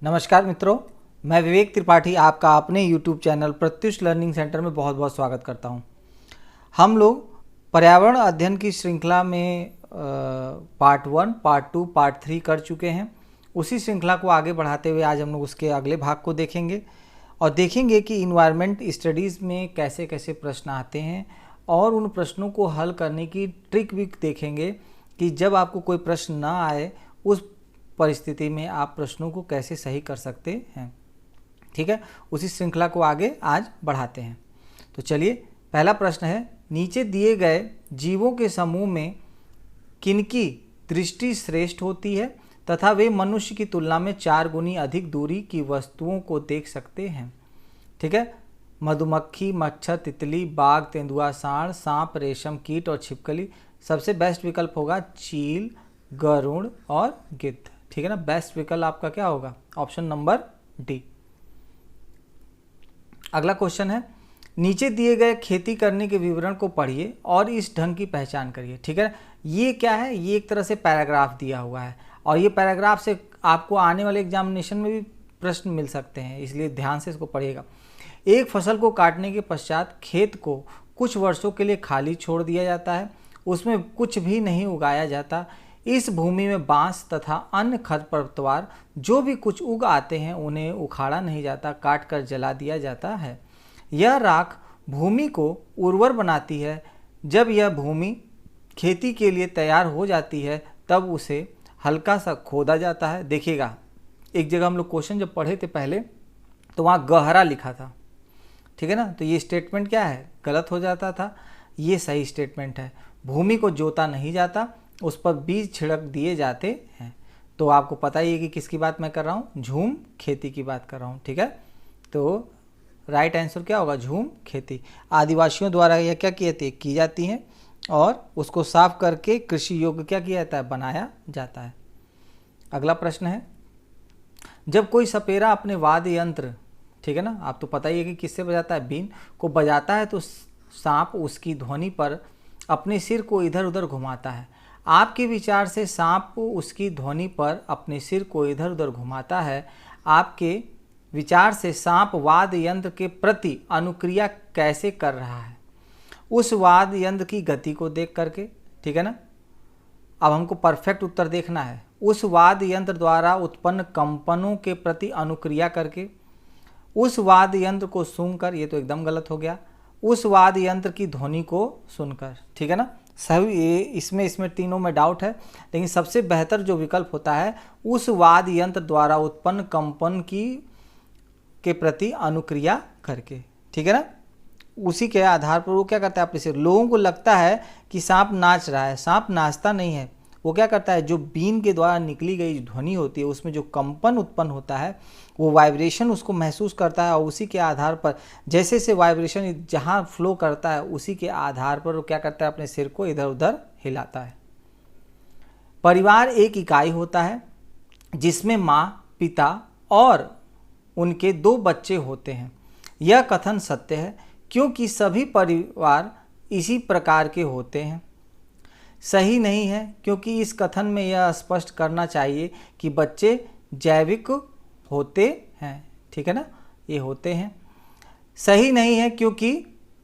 नमस्कार मित्रों, मैं विवेक त्रिपाठी आपका अपने YouTube channel Pratyush learning centre में बहुत बहुत स्वागत करता हूं। हम लोग पर्यावरण अध्ययन की श्रृंखला में पार्ट 1, पार्ट 2, पार्ट 3 कर चुके हैं। उसी श्रृंखला को आगे बढ़ाते हुए आज हम लोग उसके अगले भाग को देखेंगे और देखेंगे कि इन्वायरमेंट स्टडीज़ में कैसे कैसे प्रश्न आते हैं और उन प्रश्नों को हल करने की ट्रिक भी देखेंगे कि जब आपको कोई प्रश्न ना आए उस परिस्थिति में आप प्रश्नों को कैसे सही कर सकते हैं। ठीक है, उसी श्रृंखला को आगे आज बढ़ाते हैं। तो चलिए, पहला प्रश्न है, नीचे दिए गए जीवों के समूह में किनकी दृष्टि श्रेष्ठ होती है तथा वे मनुष्य की तुलना में 4 गुनी अधिक दूरी की वस्तुओं को देख सकते हैं। ठीक है, मधुमक्खी, मच्छर, तितली, बाघ, तेंदुआ, सांड, सांप, रेशम कीट और छिपकली। सबसे बेस्ट विकल्प होगा चील, गरुड़ और गिद्ध। ठीक है ना, बेस्ट विकल्प आपका क्या होगा? Option number D. अगला क्वेश्चन है, नीचे दिए गए खेती करने के विवरण को पढ़िए और इस ढंग की पहचान करिए। ठीक है, ये क्या है? ये एक तरह से पैराग्राफ दिया हुआ है और ये पैराग्राफ से आपको आने वाले एग्जामिनेशन में भी प्रश्न मिल सकते हैं, इसलिए ध्यान से इसको पढ़िएगा। एक फसल को काटने के पश्चात खेत को कुछ वर्षों के लिए खाली छोड़ दिया जाता है, उसमें कुछ भी नहीं उगाया जाता। इस भूमि में बांस तथा अन्य खरपतवार जो भी कुछ उग आते हैं उन्हें उखाड़ा नहीं जाता, काट कर जला दिया जाता है। यह राख भूमि को उर्वर बनाती है। जब यह भूमि खेती के लिए तैयार हो जाती है तब उसे हल्का सा खोदा जाता है। देखिएगा, एक जगह हम लोग क्वेश्चन जब पढ़े थे पहले तो वहाँ गहरा लिखा था। ठीक है ना, तो ये स्टेटमेंट क्या है? गलत हो जाता था। ये सही स्टेटमेंट है। भूमि को जोता नहीं जाता, उस पर बीज छिड़क दिए जाते हैं। तो आपको पता ही है कि किसकी बात मैं कर रहा हूँ? झूम खेती की बात कर रहा हूँ। ठीक है, तो राइट आंसर क्या होगा? झूम खेती। आदिवासियों द्वारा यह क्या की जाती हैं और उसको साफ करके कृषि योग्य क्या किया जाता है? बनाया जाता है। अगला प्रश्न है, जब कोई सपेरा अपने वाद्य यंत्र, ठीक है ना, आप तो पता ही है कि किससे बजाता है? बीन को बजाता है तो सांप उसकी ध्वनि पर अपने सिर को इधर उधर घुमाता है। आपके विचार से सांप उसकी ध्वनि पर अपने सिर को इधर उधर घुमाता है। आपके विचार से सांप वाद्य यंत्र के प्रति अनुक्रिया कैसे कर रहा है? उस वाद्य यंत्र की गति को देख करके। ठीक है ना, अब हमको परफेक्ट उत्तर देखना है। उस वाद्य यंत्र द्वारा उत्पन्न कंपनों के प्रति अनुक्रिया करके, उस वाद्य यंत्र को सुनकर, ये तो एकदम गलत हो गया, उस वाद्य यंत्र की ध्वनि को सुनकर। ठीक है ना, सभी इसमें तीनों में डाउट है, लेकिन सबसे बेहतर जो विकल्प होता है उस वाद्य यंत्र द्वारा उत्पन्न कंपन के प्रति अनुक्रिया करके। ठीक है ना, उसी के आधार पर वो क्या करता है? अपने से लोगों को लगता है कि सांप नाच रहा है, सांप नाचता नहीं है। वो क्या करता है? जो बीन के द्वारा निकली गई ध्वनि होती है उसमें जो कंपन उत्पन्न होता है वो वाइब्रेशन उसको महसूस करता है और उसी के आधार पर जैसे से वाइब्रेशन जहाँ फ्लो करता है उसी के आधार पर वो क्या करता है? अपने सिर को इधर उधर हिलाता है। परिवार एक इकाई होता है जिसमें माँ, पिता और उनके 2 बच्चे होते हैं। यह कथन सत्य है क्योंकि सभी परिवार इसी प्रकार के होते हैं। सही नहीं है क्योंकि इस कथन में यह स्पष्ट करना चाहिए कि बच्चे जैविक होते हैं। ठीक है ना, ये होते हैं। सही नहीं है क्योंकि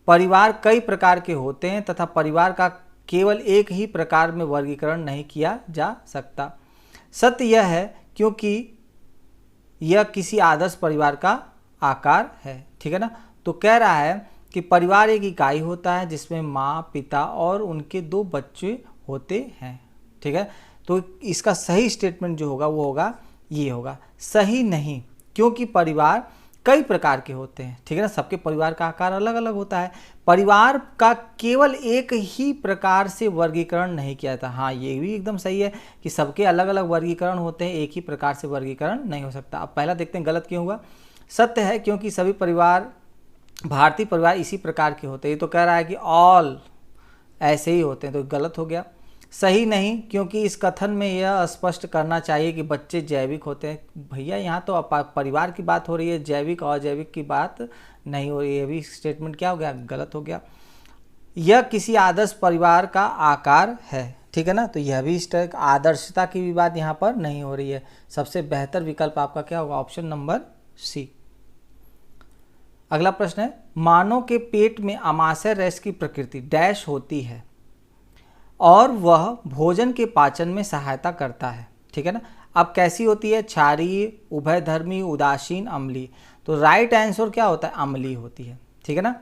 परिवार कई प्रकार के होते हैं तथा परिवार का केवल एक ही प्रकार में वर्गीकरण नहीं किया जा सकता। सत्य यह है क्योंकि यह किसी आदर्श परिवार का आकार है। ठीक है ना, तो कह रहा है कि परिवार एक इकाई होता है जिसमें माँ, पिता और उनके 2 बच्चे होते हैं। ठीक है, तो इसका सही स्टेटमेंट जो होगा वो होगा, ये होगा। सही नहीं क्योंकि परिवार कई प्रकार के होते हैं। ठीक है ना, सबके परिवार का आकार अलग अलग होता है। परिवार का केवल एक ही प्रकार से वर्गीकरण नहीं किया जाता। हाँ, ये भी एकदम सही है कि सबके अलग अलग वर्गीकरण होते हैं, एक ही प्रकार से वर्गीकरण नहीं हो सकता। अब पहला देखते हैं गलत क्यों हुआ। सत्य है क्योंकि सभी परिवार, भारतीय परिवार इसी प्रकार के होते हैं। ये तो कह रहा है कि ऑल ऐसे ही होते हैं, तो गलत हो गया। सही नहीं क्योंकि इस कथन में यह स्पष्ट करना चाहिए कि बच्चे जैविक होते हैं। भैया, यहाँ तो परिवार की बात हो रही है, जैविक और अजैविक की बात नहीं हो रही है। भी स्टेटमेंट क्या हो गया? गलत हो गया। यह किसी आदर्श परिवार का आकार है। ठीक है ना। तो यह भी इस तरह आदर्शता की भी बात यहाँ पर नहीं हो रही है। सबसे बेहतर विकल्प आपका क्या होगा, ऑप्शन नंबर सी। अगला प्रश्न है, मानव के पेट में आमाशय रस की प्रकृति डैश होती है और वह भोजन के पाचन में सहायता करता है, ठीक है ना। अब कैसी होती है, क्षारीय, उभयधर्मी, उदासीन, अम्लीय। तो राइट आंसर क्या होता है, अम्लीय होती है, ठीक है ना।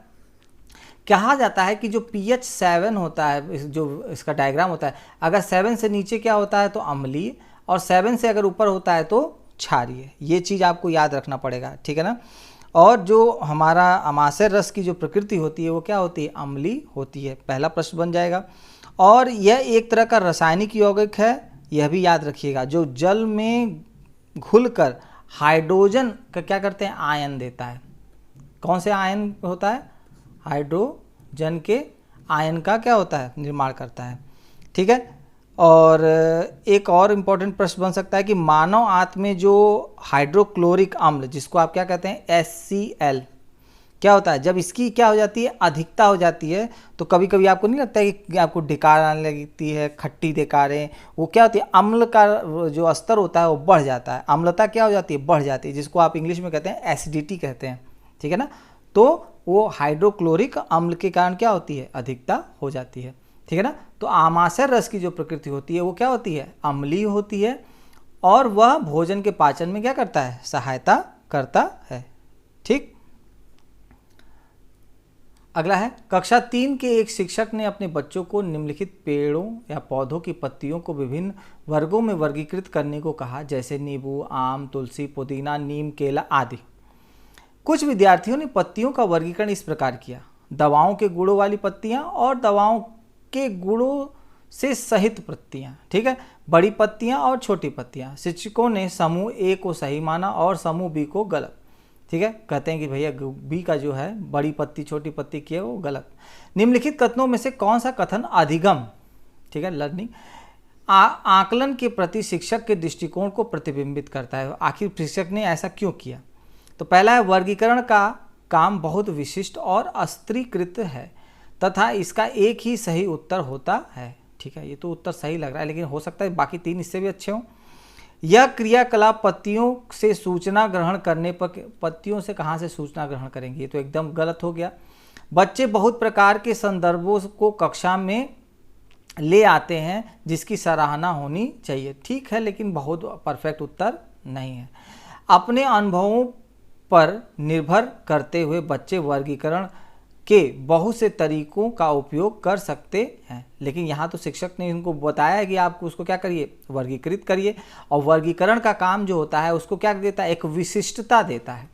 कहा जाता है कि जो pH 7 होता है, जो इसका डायग्राम होता है, अगर 7 से नीचे क्या होता है तो अम्लीय, और 7 से अगर ऊपर होता है तो क्षारीय। ये चीज़ आपको याद रखना पड़ेगा, ठीक है ना। और जो हमारा आमाशय रस की जो प्रकृति होती है वो क्या होती है, अम्लीय होती है। पहला प्रश्न बन जाएगा। और यह एक तरह का रासायनिक यौगिक है, यह भी याद रखिएगा, जो जल में घुलकर हाइड्रोजन का क्या करते हैं, आयन देता है। कौन से आयन होता है, हाइड्रोजन के आयन का क्या होता है, निर्माण करता है, ठीक है। और एक और इम्पॉर्टेंट प्रश्न बन सकता है कि मानव आंत में जो हाइड्रोक्लोरिक अम्ल, जिसको आप क्या कहते हैं, HCl, क्या होता है, जब इसकी क्या हो जाती है, अधिकता हो जाती है, तो कभी कभी आपको नहीं लगता है कि आपको डिकार आने लगती है, खट्टी डिकारें, वो क्या होती है, अम्ल का जो स्तर होता है वो बढ़ जाता है, अम्लता क्या हो जाती है, बढ़ जाती है, जिसको आप इंग्लिश में कहते हैं एसिडिटी कहते हैं, ठीक है ना। तो वो हाइड्रोक्लोरिक अम्ल के कारण क्या होती है, अधिकता हो जाती है, ठीक है ना। तो आमाशय रस की जो प्रकृति होती है वो क्या होती है, अम्लीय होती है, और वह भोजन के पाचन में क्या करता है, सहायता करता है, ठीक। अगला है, कक्षा 3 के एक शिक्षक ने अपने बच्चों को निम्नलिखित पेड़ों या पौधों की पत्तियों को विभिन्न वर्गों में वर्गीकृत करने को कहा, जैसे नींबू, आम, तुलसी, पुदीना, नीम, केला आदि। कुछ विद्यार्थियों ने पत्तियों का वर्गीकरण इस प्रकार किया, दवाओं के गुणों वाली पत्तियां और दवाओं के गुणों से सहित पत्तियां, ठीक है, बड़ी पत्तियां और छोटी पत्तियां। शिक्षकों ने समूह ए को सही माना और समूह बी को गलत, ठीक है। कहते हैं कि भैया बी का जो है बड़ी पत्ती छोटी पत्ती की है वो गलत। निम्नलिखित कथनों में से कौन सा कथन अधिगम, ठीक है, लर्निंग, आकलन के प्रति शिक्षक के दृष्टिकोण को प्रतिबिंबित करता है, आखिर शिक्षक ने ऐसा क्यों किया। तो पहला है, वर्गीकरण का काम बहुत विशिष्ट और अस्त्रीकृत है तथा इसका एक ही सही उत्तर होता है, ठीक है। ये तो उत्तर सही लग रहा है, लेकिन हो सकता है बाकी 3 इससे भी अच्छे हों। यह क्रियाकलाप पत्तियों से सूचना ग्रहण करने पर, पत्तियों से कहाँ से सूचना ग्रहण करेंगे, ये तो एकदम गलत हो गया। बच्चे बहुत प्रकार के संदर्भों को कक्षा में ले आते हैं जिसकी सराहना होनी चाहिए, ठीक है, लेकिन बहुत परफेक्ट उत्तर नहीं है। अपने अनुभवों पर निर्भर करते हुए बच्चे वर्गीकरण के बहुत से तरीकों का उपयोग कर सकते हैं, लेकिन यहाँ तो शिक्षक ने इनको बताया है कि आप उसको क्या करिए, वर्गीकृत करिए। और वर्गीकरण का काम जो होता है उसको क्या देता है, एक विशिष्टता देता है,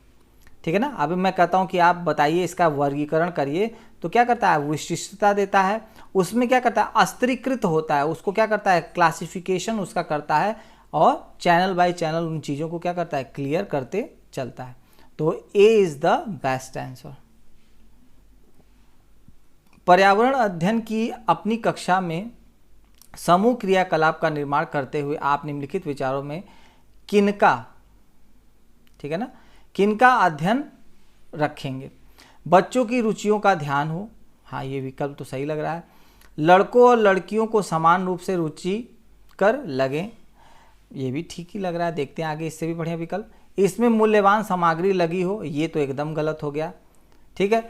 ठीक है ना। अभी मैं कहता हूँ कि आप बताइए इसका वर्गीकरण करिए, तो क्या करता है, विशिष्टता देता है। उसमें क्या करता है, अस्त्रीकृत होता है, उसको क्या करता है, क्लासिफिकेशन उसका करता है, और चैनल बाय चैनल उन चीज़ों को क्या करता है, क्लियर करते चलता है। तो ए इज द बेस्ट आंसर। पर्यावरण अध्ययन की अपनी कक्षा में समूह क्रियाकलाप का निर्माण करते हुए आप निम्नलिखित विचारों में किनका, ठीक है ना, किनका अध्ययन रखेंगे। बच्चों की रुचियों का ध्यान हो, हाँ ये विकल्प तो सही लग रहा है। लड़कों और लड़कियों को समान रूप से रुचि कर लगें, ये भी ठीक ही लग रहा है। देखते हैं आगे इससे भी बढ़िया विकल्प। इसमें मूल्यवान सामग्री लगी हो, ये तो एकदम गलत हो गया, ठीक है।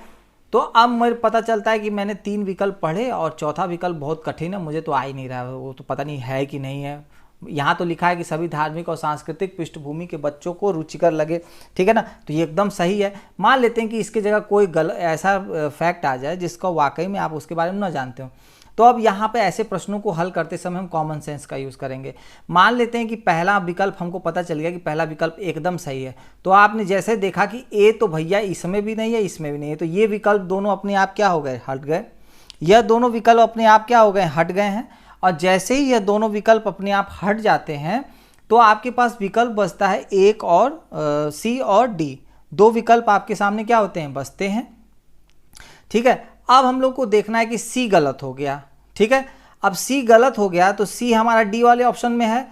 तो अब मुझे पता चलता है कि मैंने 3 विकल्प पढ़े और चौथा विकल्प बहुत कठिन है, मुझे तो आ ही नहीं रहा है, वो तो पता नहीं है कि नहीं है। यहाँ तो लिखा है कि सभी धार्मिक और सांस्कृतिक पृष्ठभूमि के बच्चों को रुचिकर लगे, ठीक है ना, तो ये एकदम सही है। मान लेते हैं कि इसके जगह कोई ऐसा फैक्ट आ जाए जिसका वाकई में आप उसके बारे में न जानते हो, तो अब यहाँ पे ऐसे प्रश्नों को हल करते समय हम कॉमन सेंस का यूज़ करेंगे। मान लेते हैं कि पहला विकल्प हमको पता चल गया कि पहला विकल्प एकदम सही है, तो आपने जैसे देखा कि ए तो भैया इसमें भी नहीं है इसमें भी नहीं है, तो ये विकल्प दोनों अपने आप क्या हो गए, हट गए। यह दोनों विकल्प अपने आप क्या हो गए, हट गए हैं। और जैसे ही यह दोनों विकल्प अपने आप हट जाते हैं तो आपके पास विकल्प बचता है एक और सी और डी, 2 विकल्प आपके सामने क्या होते हैं, बचते हैं, ठीक है। अब हम लोग को देखना है कि सी गलत हो गया, ठीक है। अब सी गलत हो गया तो सी हमारा डी वाले ऑप्शन में है,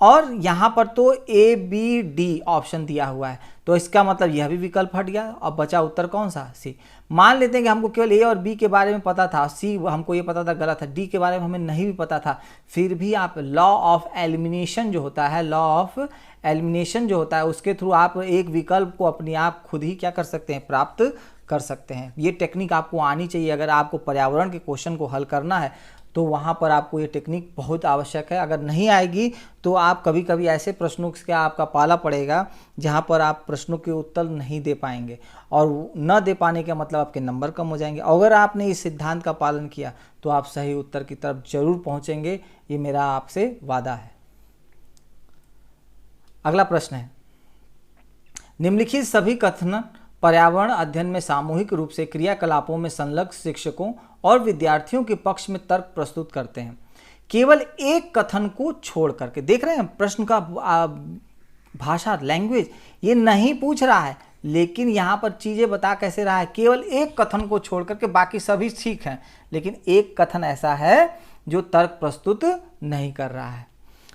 और यहाँ पर तो ए बी डी ऑप्शन दिया हुआ है, तो इसका मतलब यह भी विकल्प हट गया। अब बचा उत्तर कौन सा, सी। मान लेते हैं कि हमको केवल ए और बी के बारे में पता था, सी हमको ये पता था गलत है, डी के बारे में हमें नहीं भी पता था, फिर भी आप लॉ ऑफ एलिमिनेशन जो होता है, लॉ ऑफ एलिमिनेशन जो होता है, उसके थ्रू आप एक विकल्प को अपने आप खुद ही क्या कर सकते हैं, प्राप्त कर सकते हैं। ये टेक्निक आपको आनी चाहिए। अगर आपको पर्यावरण के क्वेश्चन को हल करना है तो वहाँ पर आपको ये टेक्निक बहुत आवश्यक है। अगर नहीं आएगी तो आप कभी कभी ऐसे प्रश्नों से आपका पाला पड़ेगा जहाँ पर आप प्रश्नों के उत्तर नहीं दे पाएंगे, और न दे पाने का मतलब आपके नंबर कम हो जाएंगे। अगर आपने इस सिद्धांत का पालन किया तो आप सही उत्तर की तरफ जरूर पहुँचेंगे, ये मेरा आपसे वादा है। अगला प्रश्न है, निम्नलिखित सभी कथन पर्यावरण अध्ययन में सामूहिक रूप से क्रियाकलापों में संलग्न शिक्षकों और विद्यार्थियों के पक्ष में तर्क प्रस्तुत करते हैं, केवल एक कथन को छोड़ करके। देख रहे हैं प्रश्न का भाषा, लैंग्वेज ये नहीं पूछ रहा है, लेकिन यहाँ पर चीजें बता कैसे रहा है, केवल एक कथन को छोड़ करके बाकी सभी ठीक हैं, लेकिन एक कथन ऐसा है जो तर्क प्रस्तुत नहीं कर रहा है।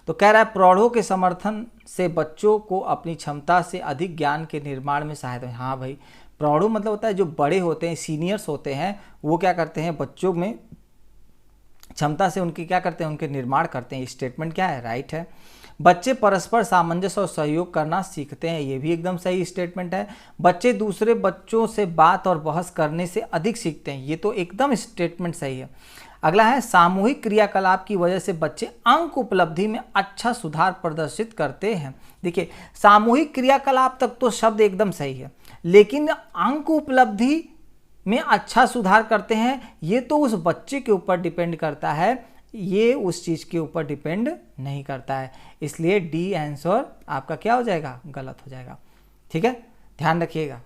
तो कह रहा है प्रौढ़ों के समर्थन से बच्चों को अपनी क्षमता से अधिक ज्ञान के निर्माण में सहायता है। हाँ भाई, प्रौढ़ों मतलब होता है जो बड़े होते हैं, सीनियर्स होते हैं, वो क्या करते हैं, बच्चों में क्षमता से उनकी क्या करते हैं, उनके निर्माण करते हैं। स्टेटमेंट क्या है, राइट है। बच्चे परस्पर सामंजस्य और सहयोग करना सीखते हैं, ये भी एकदम सही स्टेटमेंट है। बच्चे दूसरे बच्चों से बात और बहस करने से अधिक सीखते हैं, ये तो एकदम स्टेटमेंट सही है। अगला है, सामूहिक क्रियाकलाप की वजह से बच्चे अंक उपलब्धि में अच्छा सुधार प्रदर्शित करते हैं। देखिए, सामूहिक क्रियाकलाप तक तो शब्द एकदम सही है, लेकिन अंक उपलब्धि में अच्छा सुधार करते हैं, ये तो उस बच्चे के ऊपर डिपेंड करता है, ये उस चीज़ के ऊपर डिपेंड नहीं करता है। इसलिए डी आंसर आपका क्या हो जाएगा, गलत हो जाएगा। ठीक है, ध्यान रखिएगा,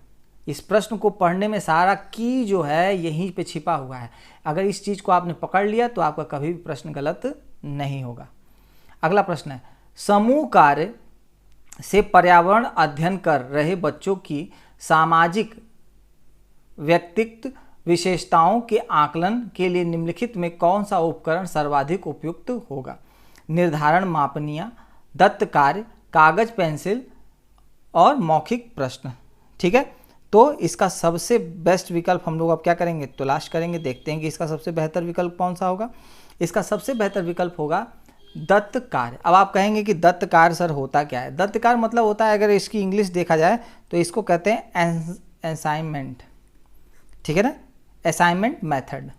इस प्रश्न को पढ़ने में सारा की जो है यहीं पे छिपा हुआ है। अगर इस चीज़ को आपने पकड़ लिया तो आपका कभी भी प्रश्न गलत नहीं होगा। अगला प्रश्न है, समूह कार्य से पर्यावरण अध्ययन कर रहे बच्चों की सामाजिक व्यक्तित्व विशेषताओं के आकलन के लिए निम्नलिखित में कौन सा उपकरण सर्वाधिक उपयुक्त होगा। निर्धारण मापनियाँ, दत्त कार्य, कागज पेंसिल और मौखिक प्रश्न। ठीक है, तो इसका सबसे बेस्ट विकल्प हम लोग अब क्या करेंगे, तलाश करेंगे, देखते हैं कि इसका सबसे बेहतर विकल्प कौन सा होगा। इसका सबसे बेहतर विकल्प होगा दत्त कार्य। अब आप कहेंगे कि दत्त कार्य सर होता क्या है। दत्त कार्य मतलब होता है, अगर इसकी इंग्लिश देखा जाए तो इसको कहते हैं असाइनमेंट। ठीक है ना, असाइनमेंट मेथड।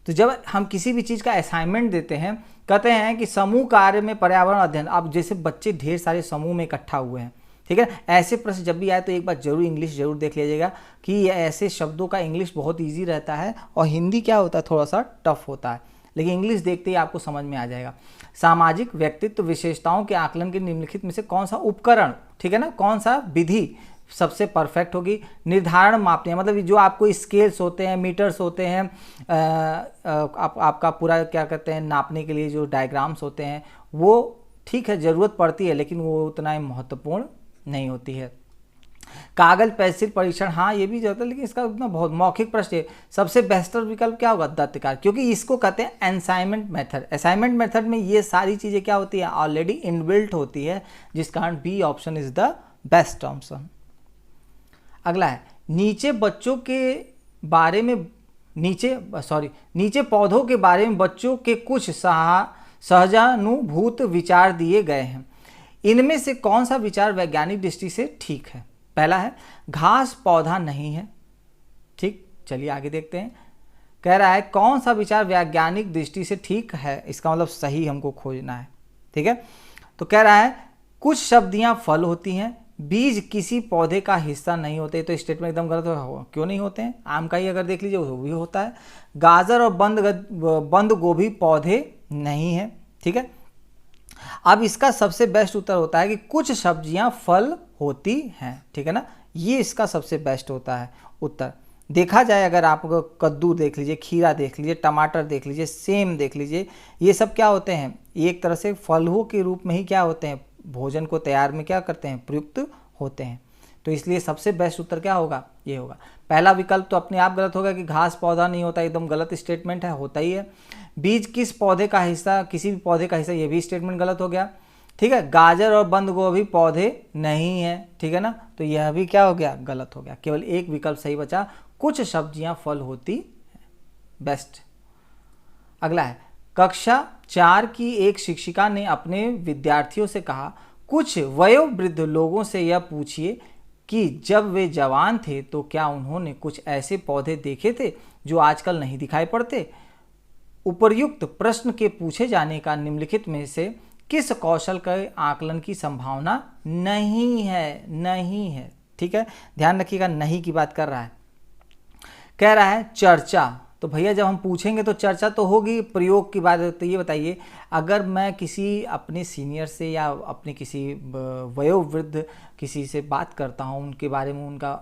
तो जब हम किसी भी चीज़ का असाइनमेंट देते हैं, कहते हैं कि समूह कार्य में पर्यावरण अध्ययन, अब जैसे बच्चे ढेर सारे समूह में इकट्ठा हुए हैं, ठीक है, ऐसे प्रश्न जब भी आए तो एक बार जरूर इंग्लिश जरूर देख लीजिएगा कि ऐसे शब्दों का इंग्लिश बहुत इजी रहता है और हिंदी क्या होता है, थोड़ा सा टफ होता है, लेकिन इंग्लिश देखते ही आपको समझ में आ जाएगा। सामाजिक व्यक्तित्व विशेषताओं के आकलन के निम्नलिखित में से कौन सा उपकरण, ठीक है ना, कौन सा विधि सबसे परफेक्ट होगी। निर्धारण मापने, मतलब जो आपको स्केल्स होते हैं, मीटर्स होते हैं, आपका पूरा क्या कहते हैं नापने के लिए जो डायग्राम्स होते हैं, वो ठीक है ज़रूरत पड़ती है, लेकिन वो उतना ही महत्वपूर्ण नहीं होती है। कागज पेंसिल परीक्षण, हाँ ये भी जरूरत है, लेकिन इसका उतना बहुत मौखिक प्रश्न है। सबसे बेहतर विकल्प क्या होगा, दत्त कार्य, क्योंकि इसको कहते हैं असाइनमेंट मेथड। असाइनमेंट मेथड में ये सारी चीज़ें क्या होती है, ऑलरेडी इनबिल्ट होती है, जिस कारण B option is the best option. अगला है, नीचे बच्चों के बारे में नीचे पौधों के बारे में बच्चों के कुछ सहजानुभूत विचार दिए गए हैं, इनमें से कौन सा विचार वैज्ञानिक दृष्टि से ठीक है। पहला है, घास पौधा नहीं है। ठीक, चलिए आगे देखते हैं। कह रहा है कौन सा विचार वैज्ञानिक दृष्टि से ठीक है, इसका मतलब सही हमको खोजना है। ठीक है, तो कह रहा है कुछ सब्जियां फल होती हैं, बीज किसी पौधे का हिस्सा नहीं होते, तो स्टेटमेंट एकदम गलत होगा। क्यों नहीं होते हैं, आम का ही अगर देख लीजिए वो भी होता है। गाजर और बंद गोभी पौधे नहीं है। ठीक है, अब इसका सबसे बेस्ट उत्तर होता है कि कुछ सब्जियां फल होती हैं। ठीक है ना, ये इसका सबसे बेस्ट होता है उत्तर। देखा जाए अगर आप कद्दू देख लीजिए, खीरा देख लीजिए, टमाटर देख लीजिए, सेम देख लीजिए, ये सब क्या होते हैं, ये एक तरह से फलों के रूप में ही क्या होते हैं, भोजन को तैयार में क्या करते हैं, प्रयुक्त होते हैं। तो इसलिए सबसे बेस्ट उत्तर क्या होगा, ये होगा। पहला विकल्प तो अपने आप गलत होगा कि घास पौधा नहीं होता, एकदम गलत स्टेटमेंट है, होता ही है। बीज किस पौधे का हिस्सा, किसी भी पौधे का हिस्सा, ये भी स्टेटमेंट गलत हो गया। ठीक है। गाजर और बंद गोभी पौधे नहीं है, ठीक है ना, तो यह भी क्या हो गया, गलत हो गया। केवल एक विकल्प सही बचा, कुछ सब्जियां फल होती है। बेस्ट। अगला है, कक्षा 4 की एक शिक्षिका ने अपने विद्यार्थियों से कहा, कुछ वयोवृद्ध लोगों से यह पूछिए कि जब वे जवान थे तो क्या उन्होंने कुछ ऐसे पौधे देखे थे जो आजकल नहीं दिखाई पड़ते। उपर्युक्त प्रश्न के पूछे जाने का निम्नलिखित में से किस कौशल के आकलन की संभावना नहीं है। ठीक है, ध्यान रखिएगा, नहीं की बात कर रहा है। कह रहा है चर्चा, तो भैया जब हम पूछेंगे तो चर्चा तो होगी, प्रयोग की बात है। तो ये बताइए, अगर मैं किसी अपने सीनियर से या अपने किसी वयोवृद्ध किसी से बात करता हूँ, उनके बारे में उनका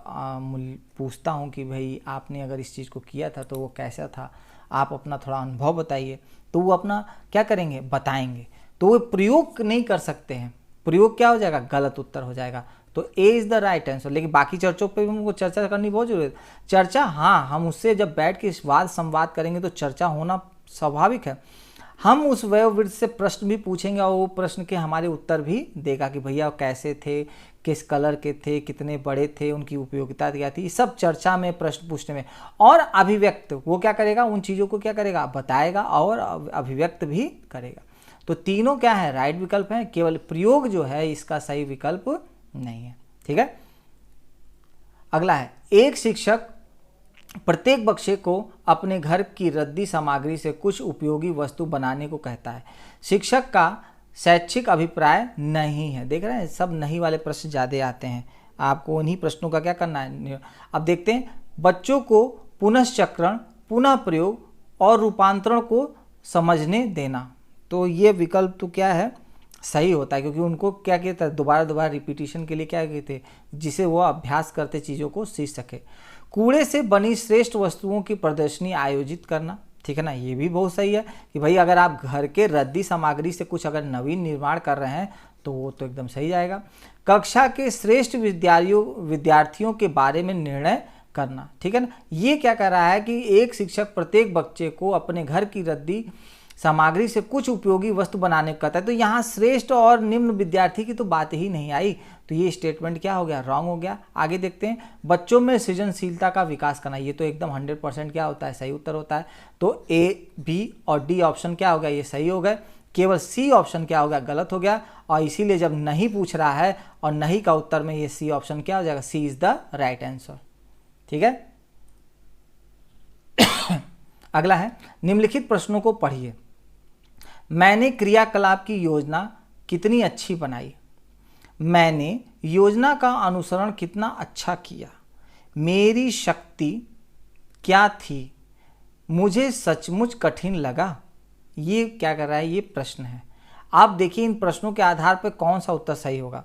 पूछता हूँ कि भाई आपने अगर इस चीज़ को किया था तो वो कैसा था, आप अपना थोड़ा अनुभव बताइए, तो वो अपना क्या करेंगे, बताएंगे। तो वो प्रयोग नहीं कर सकते हैं, प्रयोग क्या हो जाएगा, गलत उत्तर हो जाएगा। तो A is the right answer. लेकिन बाकी चर्चों पे भी हमको चर्चा करनी बहुत जरूरी है। चर्चा, हाँ, हम उससे जब बैठ के वाद संवाद करेंगे तो चर्चा होना स्वाभाविक है। हम उस वयोवृद्ध से प्रश्न भी पूछेंगे और वो प्रश्न के हमारे उत्तर भी देगा कि भैया कैसे थे, किस कलर के थे, कितने बड़े थे, उनकी उपयोगिता क्या थी, सब चर्चा में, प्रश्न पूछने में। और अभिव्यक्त, वो क्या करेगा, उन चीज़ों को क्या करेगा, बताएगा और अभिव्यक्त भी करेगा। तो तीनों क्या है, राइट विकल्प है। केवल प्रयोग जो है इसका सही विकल्प नहीं है। ठीक है। अगला है, एक शिक्षक प्रत्येक बच्चे को अपने घर की रद्दी सामग्री से कुछ उपयोगी वस्तु बनाने को कहता है। शिक्षक का शैक्षिक अभिप्राय नहीं है। देख रहे हैं, सब नहीं वाले प्रश्न ज़्यादा आते हैं, आपको उन्हीं प्रश्नों का क्या करना है। अब देखते हैं, बच्चों को पुनश्चक्रण, पुनः प्रयोग और रूपांतरण को समझने देना। तो ये विकल्प तो क्या है, सही होता है, क्योंकि उनको क्या कहता है, दोबारा रिपीटिशन के लिए क्या कहते, जिसे वो अभ्यास करते चीज़ों को सीख सके। कूड़े से बनी श्रेष्ठ वस्तुओं की प्रदर्शनी आयोजित करना, ठीक है ना, ये भी बहुत सही है कि भाई अगर आप घर के रद्दी सामग्री से कुछ अगर नवीन निर्माण कर रहे हैं तो वो तो एकदम सही जाएगा। कक्षा के श्रेष्ठ विद्यार्थियों के बारे में निर्णय करना, ठीक है ना, ये क्या कर रहा है कि एक शिक्षक प्रत्येक बच्चे को अपने घर की रद्दी सामग्री से कुछ उपयोगी वस्तु बनाने को कहता है। तो यहाँ श्रेष्ठ और निम्न विद्यार्थी की तो बात ही नहीं आई, तो ये स्टेटमेंट क्या हो गया, रॉन्ग हो गया। आगे देखते हैं, बच्चों में सृजनशीलता का विकास करना, ये तो एकदम 100% क्या होता है, सही उत्तर होता है। तो ए, बी और डी ऑप्शन क्या हो गया, ये सही हो गए। केवल सी ऑप्शन क्या हो गया, गलत हो गया। और इसीलिए जब नहीं पूछ रहा है और नहीं का उत्तर में ये सी ऑप्शन क्या हो जाएगा, सी इज द राइट आंसर। ठीक है। अगला है, निम्नलिखित प्रश्नों को पढ़िए। मैंने क्रियाकलाप की योजना कितनी अच्छी बनाई, मैंने योजना का अनुसरण कितना अच्छा किया, मेरी शक्ति क्या थी, मुझे सचमुच कठिन लगा। ये क्या कर रहा है, ये प्रश्न है। आप देखिए इन प्रश्नों के आधार पर कौन सा उत्तर सही होगा।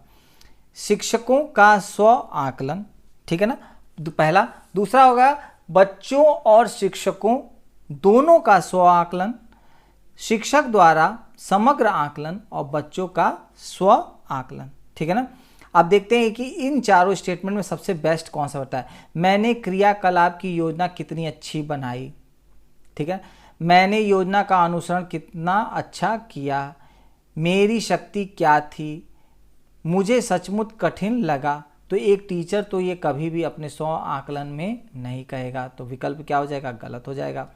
शिक्षकों का स्व आकलन, ठीक है ना, पहला। दूसरा होगा बच्चों और शिक्षकों दोनों का स्व आकलन, शिक्षक द्वारा समग्र आकलन और बच्चों का स्व आकलन, ठीक है ना। अब देखते हैं कि इन चारों स्टेटमेंट में सबसे बेस्ट कौन सा होता है। मैंने क्रियाकलाप की योजना कितनी अच्छी बनाई, ठीक है, मैंने योजना का अनुसरण कितना अच्छा किया, मेरी शक्ति क्या थी, मुझे सचमुच कठिन लगा। तो एक टीचर तो ये कभी भी अपने स्व आकलन में नहीं कहेगा, तो विकल्प क्या हो जाएगा, गलत हो जाएगा।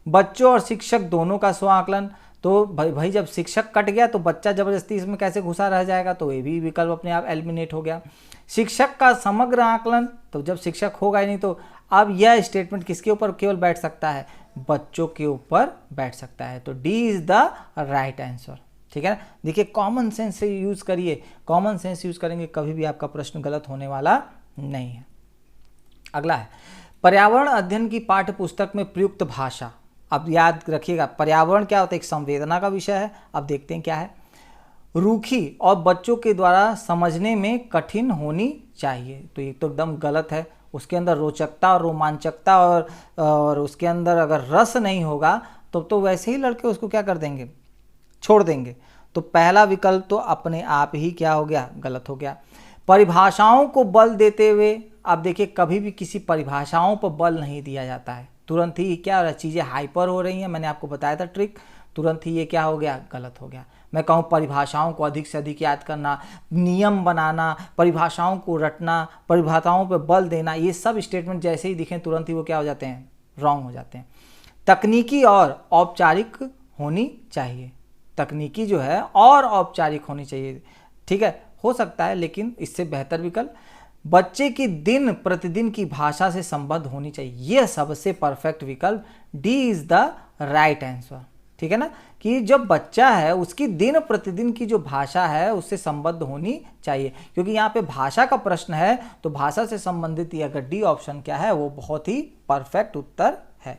बच्चों और शिक्षक दोनों का स्व आकलन, तो भाई जब शिक्षक कट गया तो बच्चा जबरदस्ती इसमें कैसे घुसा रह जाएगा, तो ये भी विकल्प अपने आप एलिमिनेट हो गया। शिक्षक का समग्र आकलन, तो जब शिक्षक होगा ही नहीं, तो अब यह स्टेटमेंट किसके ऊपर केवल बैठ सकता है, बच्चों के ऊपर बैठ सकता है। तो D is the right answer. ठीक है ना। देखिए कॉमन सेंस से यूज करिए, कॉमन सेंस यूज करेंगे कभी भी आपका प्रश्न गलत होने वाला नहीं है। अगला है, पर्यावरण अध्ययन की पाठ्य पुस्तक में प्रयुक्त भाषा। अब याद रखिएगा, पर्यावरण क्या होता है, एक संवेदना का विषय है। अब देखते हैं क्या है। रूखी और बच्चों के द्वारा समझने में कठिन होनी चाहिए, तो ये तो एकदम गलत है। उसके अंदर रोचकता और रोमांचकता और उसके अंदर अगर रस नहीं होगा तो वैसे ही लड़के उसको क्या कर देंगे, छोड़ देंगे। तो पहला विकल्प तो अपने आप ही क्या हो गया, गलत हो गया। परिभाषाओं को बल देते हुए, अब देखिए कभी भी किसी परिभाषाओं पर बल नहीं दिया जाता है, तुरंत ही क्या हो रहा है, चीज़ें हाइपर हो रही हैं। मैंने आपको बताया था ट्रिक, तुरंत ही ये क्या हो गया, गलत हो गया। मैं कहूँ परिभाषाओं को अधिक से अधिक याद करना, नियम बनाना, परिभाषाओं को रटना, परिभाषाओं पर बल देना, ये सब स्टेटमेंट जैसे ही दिखें तुरंत ही वो क्या हो जाते हैं, रॉन्ग हो जाते हैं। तकनीकी और औपचारिक होनी चाहिए, तकनीकी जो है और औपचारिक होनी चाहिए, ठीक है, हो सकता है, लेकिन इससे बेहतर विकल्प बच्चे की दिन प्रतिदिन की भाषा से संबद्ध होनी चाहिए, यह सबसे परफेक्ट विकल्प D is the right answer, ठीक है ना, कि जब बच्चा है उसकी दिन प्रतिदिन की जो भाषा है उससे संबद्ध होनी चाहिए, क्योंकि यहाँ पे भाषा का प्रश्न है तो भाषा से संबंधित ये अगर डी ऑप्शन क्या है वो बहुत ही परफेक्ट उत्तर है।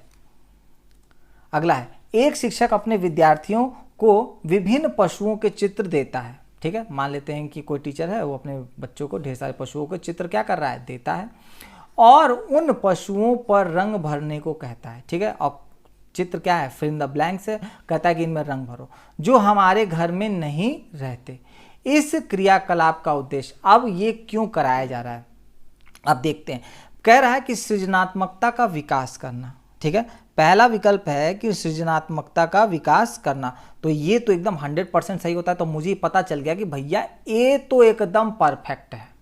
अगला है, एक शिक्षक अपने विद्यार्थियों को विभिन्न पशुओं के चित्र देता है, ठीक है, मान लेते हैं कि कोई टीचर है वो अपने बच्चों को ढेर सारे पशुओं के चित्र क्या कर रहा है, देता है, और उन पशुओं पर रंग भरने को कहता है, ठीक है, और चित्र क्या है, फिल इन द ब्लैंक्स है, कहता है कि इनमें रंग भरो, जो हमारे घर में नहीं रहते। इस क्रियाकलाप का उद्देश्य, अब ये क्यों कराया जा रहा है, अब देखते हैं। कह रहा है कि सृजनात्मकता का विकास करना, ठीक है, पहला विकल्प है कि सृजनात्मकता का विकास करना, तो ये तो एकदम 100% सही होता है, तो मुझे पता चल गया कि भैया ए तो एकदम परफेक्ट है।